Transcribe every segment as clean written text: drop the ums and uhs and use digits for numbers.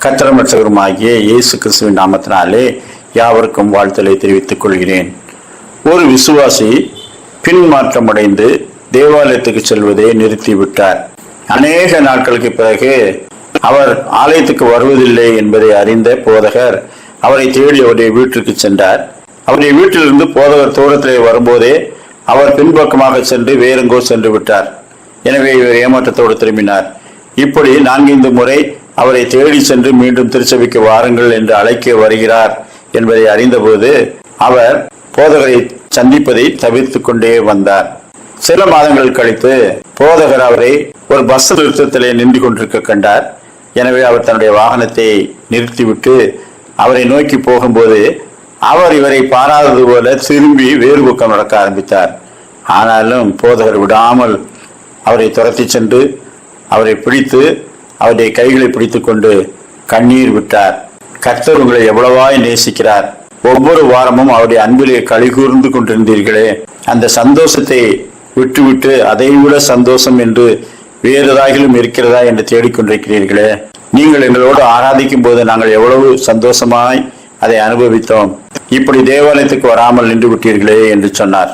கர்த்தரும் இரட்சகருமாகிய இயேசு கிறிஸ்துவின் நாமத்தினாலே யாவருக்கும் வாழ்த்தலை தெரிவித்துக் கொள்கிறேன். ஒரு விசுவாசி பின்மாற்றம் அடைந்து தேவாலயத்துக்கு செல்வதை நிறுத்திவிட்டார். அநேக நாட்களுக்கு பிறகு அவர் ஆலயத்துக்கு வருவதில்லை என்பதை அறிந்த போதகர் அவரை தேடி அவருடைய வீட்டிற்கு சென்றார். அவருடைய வீட்டிலிருந்து போதகர் தூரத்திலே வரும்போதே அவர் பின்பக்கமாக சென்று வேறெங்கோ சென்று விட்டார். எனவே இவர் ஏமாற்றத்தோடு திரும்பினார். இப்படி 4-5 முறை அவரை தேடி சென்று மீண்டும் திருச்சபைக்கு வாருங்கள் என்று அழைக்க வருகிறார் என்பதை அறிந்தபோது அவர் போதகரை சந்திப்பதை தவிர்த்து கொண்டே வந்தார். சில மாதங்கள் கழித்து போதகர் அவரை ஒரு பஸ் நிறுத்தத்திலே நின்று கொண்டிருக்க கண்டார். எனவே அவர் தன்னுடைய வாகனத்தை நிறுத்திவிட்டு அவரை நோக்கி போகும்போது அவர் இவரை பாராதது போல திரும்பி வேறு பக்கம் நடக்க ஆரம்பித்தார். ஆனாலும் போதகர் விடாமல் அவரை துரத்தி சென்று அவரை பிடித்து அவருடைய கைகளை பிடித்து கொண்டு கண்ணீர் விட்டார். கர்த்தர் உங்களை எவ்வளவாய் நேசிக்கிறார். ஒவ்வொரு வாரமும் அவருடைய அன்பிலே களிகூர்ந்து கொண்டிருந்தீர்களே, அந்த சந்தோஷத்தை விட்டுவிட்டு அதை விட சந்தோஷம் என்று வேறு ஏதாகிலும் இருக்கிறதா என்று தேடிக்கொண்டிருக்கிறீர்களே. நீங்கள் எங்களோடு ஆராதிக்கும் போது நாங்கள் எவ்வளவு சந்தோஷமாய் அதை அனுபவித்தோம். இப்படி தேவாலயத்துக்கு வராமல் நின்று விட்டீர்களே என்று சொன்னார்.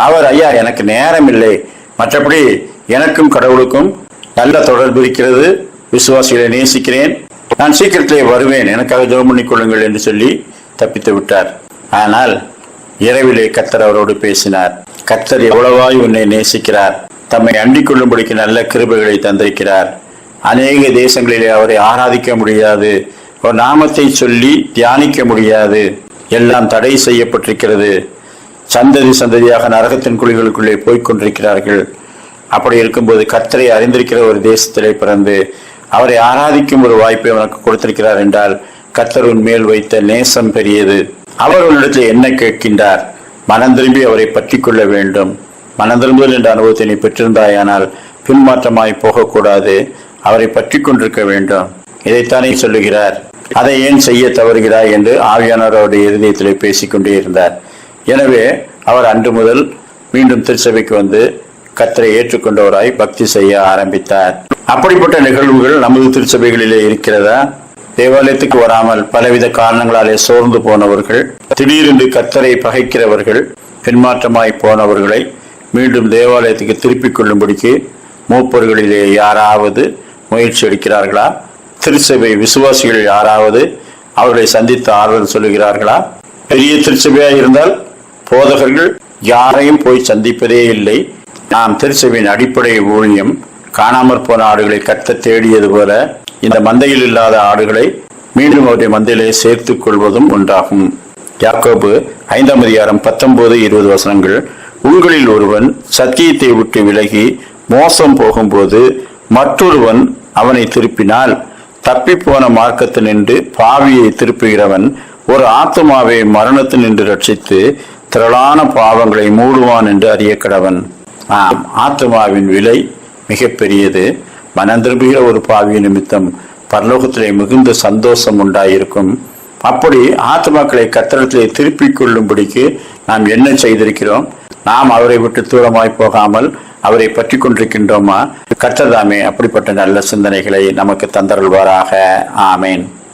அவர், ஐயா, எனக்கு நேரம் இல்லை, மற்றபடி எனக்கும் கடவுளுக்கும் நல்ல தொடர்பு இருக்கிறது, விசுவாசிகளை நேசிக்கிறேன், நான் சீக்கிரத்திலே வருவேன், எனக்காக ஜெபம் பண்ணிக் கொள்ளுங்கள் என்று சொல்லி தப்பித்து விட்டார். ஆனால் இரவிலே கர்த்தர் அவரோடு பேசினார். கர்த்தர் எவ்வளவாய் உன்னை நேசிக்கிறார், தம்மை அண்டிக் கொள்ளும்படிக்கு நல்ல கிருபைகளை தந்திருக்கிறார். அநேக தேசங்களிலே அவரை ஆராதிக்க முடியாது, ஒரு நாமத்தை சொல்லி தியானிக்க முடியாது, எல்லாம் தடை செய்யப்பட்டிருக்கிறது. சந்ததி சந்ததியாக நரகத்தின் குழிகளுக்குள்ளே போய்கொண்டிருக்கிறார்கள். அப்படி இருக்கும்போது கர்த்தரை அறிந்திருக்கிற ஒரு தேசத்திலே பிறந்து அவரை ஆராதிக்கும் ஒரு வாய்ப்பை உனக்கு கொடுத்திருக்கிறார் என்றால் கர்த்தர் உன் மேல் வைத்த நேசம் பெரியது. அவர் உன்னிடத்தில் என்ன கேட்கின்றார்? மனம் திரும்பி அவரை பற்றி கொள்ள வேண்டும். மனம் திரும்புதல் என்ற அனுபவத்தை நீ பெற்றிருந்தாயானால் பின்மாற்றமாய் போகக்கூடாது, அவரை பற்றி கொண்டிருக்க வேண்டும். இதைத்தானே சொல்லுகிறார். அதை ஏன் செய்ய தவறுகிறாய் என்று ஆவியானவர் அவருடைய இருதயத்திலே பேசிக்கொண்டே இருந்தார். எனவே அவர் அன்று முதல் மீண்டும் திருச்சபைக்கு வந்து கர்த்தரை ஏற்றுக்கொண்டவராய் பக்தி செய்ய ஆரம்பித்தார். அப்படிப்பட்ட நிகழ்வுகள் நமது திருச்சபைகளிலே இருக்கிறதா? தேவாலயத்துக்கு வராமல் பலவித காரணங்களாலே சோர்ந்து போனவர்கள், திடீரென்று கர்த்தரை பகைக்கிறவர்கள், பின்மாற்றமாய் போனவர்களை மீண்டும் தேவாலயத்துக்கு திருப்பிக் கொள்ளும்படிக்கு மூப்பர்களிலே யாராவது முயற்சி எடுக்கிறார்களா? திருச்சபை விசுவாசிகள் யாராவது அவர்களை சந்தித்து ஆறுதல் சொல்லுகிறார்களா? பெரிய திருச்சபையாக இருந்தால் போதகர்கள் யாரையும் போய் சந்திப்பதே இல்லை. நாம் திருச்சபையின் அடிப்படை ஊழியம் காணாமற் போன ஆடுகளை கர்த்தர் தேடியது போல இந்த மந்தையில் இல்லாத ஆடுகளை மீண்டும் அவருடைய மந்தையிலே சேர்த்துக் கொள்வதும் ஒன்றாகும். யாக்கோபு 5:19-20 வசனங்கள். உங்களில் ஒருவன் சத்தியத்தை விட்டு விலகி மோசம் போகும்போது மற்றொருவன் அவனை திருப்பினால் தப்பிப்போன மார்க்கத்து நின்று பாவியை திருப்புகிறவன் ஒரு ஆத்துமாவை மரணத்து நின்று ரட்சித்து திரளான பாவங்களை மூடுவான் என்று அறிய கடவன். ஆத்துமாவின் விலை மிக பெரியது. மனம் திரும்புகிற ஒரு பாவி நிமித்தம் பரலோகத்திலே மிகுந்த சந்தோஷம் உண்டாயிருக்கும். அப்படி ஆத்துமாக்களை கர்த்தரிடத்திலே திருப்பிக் கொள்ளும்படிக்கு நாம் என்ன செய்திருக்கிறோம்? நாம் அவரை விட்டு தூரமாய் போகாமல் அவரை பற்றி கொண்டிருக்கின்றோமா? கர்த்தர் தாமே அப்படிப்பட்ட நல்ல சிந்தனைகளை நமக்கு தந்தருள்வாராக. ஆமேன்.